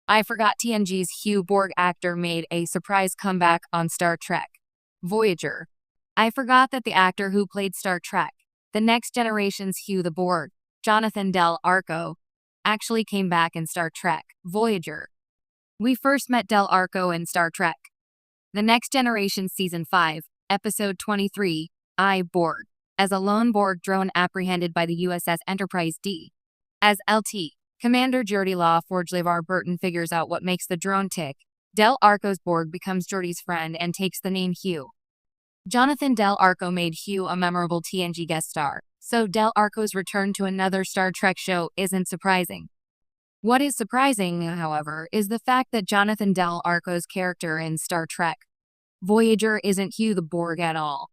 I forgot TNG's Hugh Borg actor made a surprise comeback on Star Trek Voyager. I forgot that the actor who played Star Trek The Next Generation's Hugh the Borg, Jonathan Del Arco, actually came back in Star Trek Voyager. We first met Del Arco in Star Trek The Next Generation Season 5, Episode 23, I, Borg, as a lone Borg drone apprehended by the USS Enterprise D. As LT, Commander Geordie LaForge LeVar Burton figures out what makes the drone tick, Del Arco's Borg becomes Geordie's friend and takes the name Hugh. Jonathan Del Arco made Hugh a memorable TNG guest star, so Del Arco's return to another Star Trek show isn't surprising. What is surprising, however, is the fact that Jonathan Del Arco's character in Star Trek Voyager isn't Hugh the Borg at all.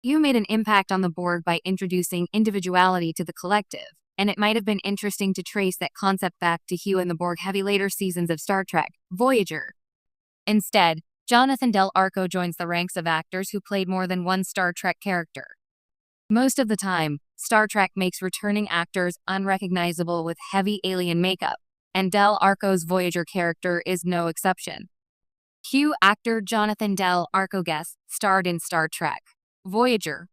Hugh made an impact on the Borg by introducing individuality to the collective, and it might have been interesting to trace that concept back to Hugh in the Borg heavy later seasons of Star Trek Voyager. Instead, Jonathan Del Arco joins the ranks of actors who played more than one Star Trek character. Most of the time, Star Trek makes returning actors unrecognizable with heavy alien makeup, and Del Arco's Voyager character is no exception. Hugh actor Jonathan Del Arco guest starred in Star Trek Voyager.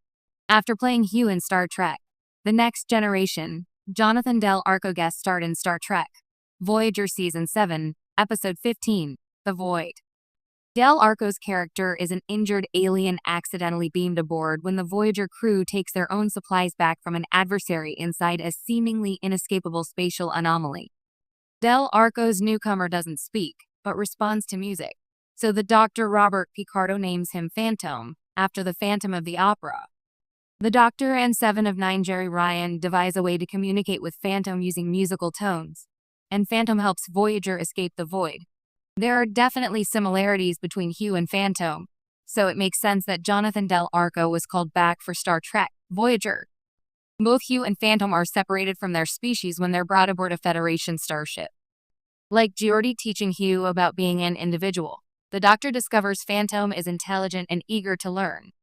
After playing Hugh in Star Trek The Next Generation, Jonathan Del Arco guest starred in Star Trek Voyager Season 7, Episode 15, The Void. Del Arco's character is an injured alien accidentally beamed aboard when the Voyager crew takes their own supplies back from an adversary inside a seemingly inescapable spatial anomaly. Del Arco's newcomer doesn't speak, but responds to music, so the Dr. Robert Picardo names him Phantom, after the Phantom of the Opera. The Doctor and 7 of 9 Jerry Ryan devise a way to communicate with Phantom using musical tones, and Phantom helps Voyager escape the void. There are definitely similarities between Hugh and Phantom, so it makes sense that Jonathan Del Arco was called back for Star Trek Voyager. Both Hugh and Phantom are separated from their species when they're brought aboard a Federation starship. Like Geordie teaching Hugh about being an individual, the Doctor discovers Phantom is intelligent and eager to learn.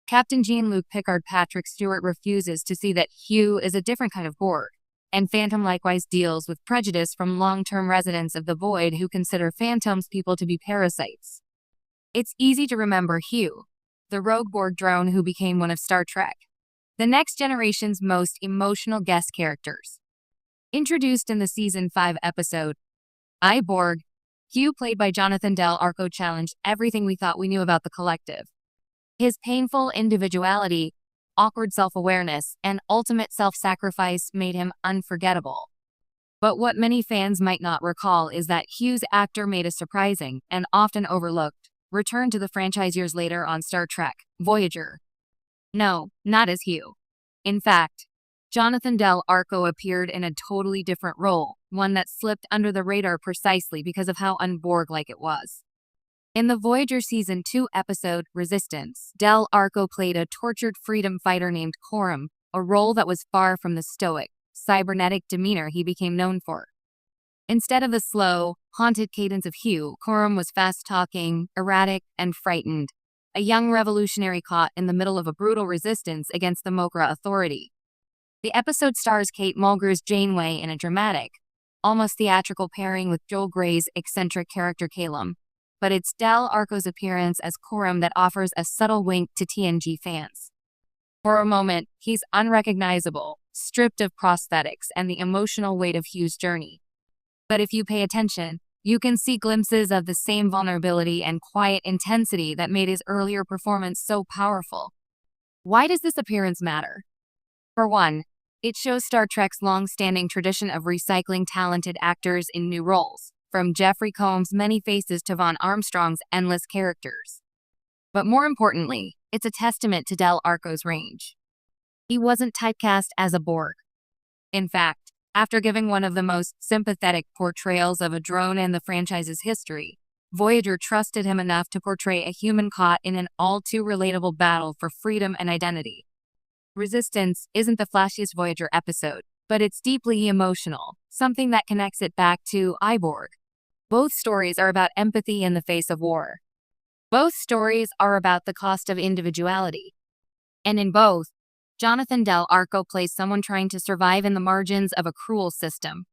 Captain Jean-Luc Picard Patrick Stewart refuses to see that Hugh is a different kind of Borg, and Phantom likewise deals with prejudice from long-term residents of the Void who consider Phantom's people to be parasites. It's easy to remember Hugh, the rogue Borg drone who became one of Star Trek The Next Generation's most emotional guest characters. Introduced in the Season 5 episode, I, Borg, Hugh, played by Jonathan Del Arco, challenged everything we thought we knew about the collective. His painful individuality, awkward self-awareness, and ultimate self-sacrifice made him unforgettable. But what many fans might not recall is that Hugh's actor made a surprising, and often overlooked, return to the franchise years later on Star Trek Voyager. No, not as Hugh. In fact, Jonathan Del Arco appeared in a totally different role, one that slipped under the radar precisely because of how un-Borg-like it was. In the Voyager Season 2 episode, Resistance, Del Arco played a tortured freedom fighter named Coram, a role that was far from the stoic, cybernetic demeanor he became known for. Instead of the slow, haunted cadence of Hugh, Coram was fast-talking, erratic, and frightened, a young revolutionary caught in the middle of a brutal resistance against the Mokra authority. The episode stars Kate Mulgrew's Janeway in a dramatic, almost theatrical pairing with Joel Grey's eccentric character Calum. But it's Del Arco's appearance as Coram that offers a subtle wink to TNG fans. For a moment, he's unrecognizable, stripped of prosthetics and the emotional weight of Hugh's journey. But if you pay attention, you can see glimpses of the same vulnerability and quiet intensity that made his earlier performance so powerful. Why does this appearance matter? For one, it shows Star Trek's long-standing tradition of recycling talented actors in new roles, from Jeffrey Combs' many faces to Vaughn Armstrong's endless characters. But more importantly, it's a testament to Del Arco's range. He wasn't typecast as a Borg. In fact, after giving one of the most sympathetic portrayals of a drone in the franchise's history, Voyager trusted him enough to portray a human caught in an all-too-relatable battle for freedom and identity. Resistance isn't the flashiest Voyager episode, but it's deeply emotional, something that connects it back to I, Borg. Both stories are about empathy in the face of war. Both stories are about the cost of individuality. And in both, Jonathan Del Arco plays someone trying to survive in the margins of a cruel system.